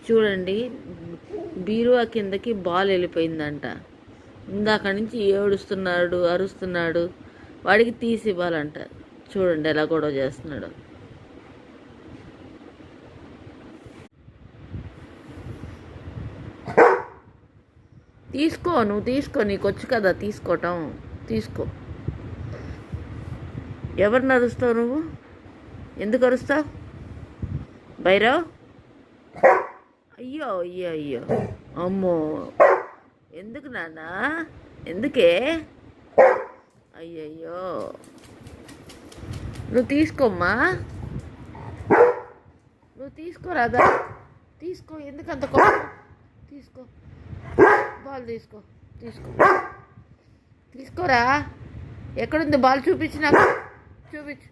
చూడండి, బీరువా కిందకి బాల్ వెళ్ళిపోయిందంట. ఇందాక నుంచి ఏడుస్తున్నాడు, అరుస్తున్నాడు. వాడికి తీసి ఇవ్వాలంట. చూడండి ఎలా గొడవ చేస్తున్నాడు. తీసుకో, నువ్వు తీసుకో, నీకు వచ్చు కదా తీసుకోవటం. తీసుకో. ఎవరిని అరుస్తావు నువ్వు? ఎందుకు అరుస్తావు భైరవ్? అయ్యో అయ్యో అయ్యో, అమ్మో, ఎందుకు నాన్న? ఎందుకే? అయ్యయ్యో, నువ్వు తీసుకోమ్మా, నువ్వు తీసుకోరాదా? తీసుకో, ఎందుకంత కోపం? తీసుకో, బాల్ తీసుకో, తీసుకో, తీసుకోరా. ఎక్కడుంది బాల్? చూపించు నాకు, చూపించు,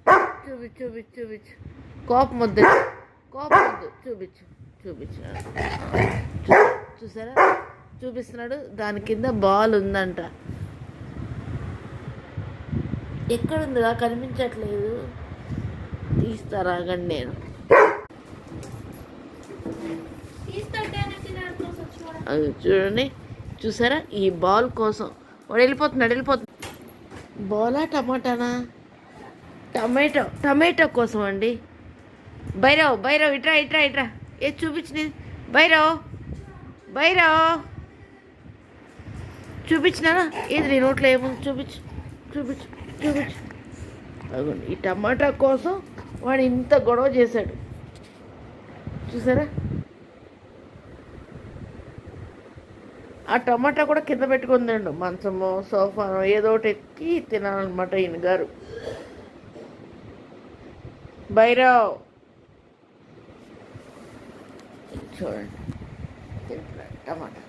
చూపించు, చూపించు, చూపించు. కోపం వద్దు, కోపం వద్దు, చూపించు, చూపించు. చూసారా, చూపిస్తున్నాడు. దాని కింద బాల్ ఉందంట. ఎక్కడుందిరా? కనిపించట్లేదు. తీస్తారా కానీ నేను అది చూడండి. చూసారా, ఈ బాల్ కోసం వాడు వెళ్ళిపోతున్నాడు. బాలా టమాటానా? టమాటో కోసం అండి. భైరవ్ ఇట్రా. ఏ చూపించి భైరవ్ చూపించినా? ఏది నీ నోట్లో ఏముంది? చూపించు. అదిగోండి, ఈ టమాటా కోసం వాడు ఇంత గొడవ చేశాడు. చూసారా, ఆ టమాటా కూడా కింద పెట్టుకుందండు. మంచమో సోఫానో ఏదో ఒకటి ఎక్కి తినాలన్నమాట ఈయన గారు. భైరవ్ చూడండి, టమాటా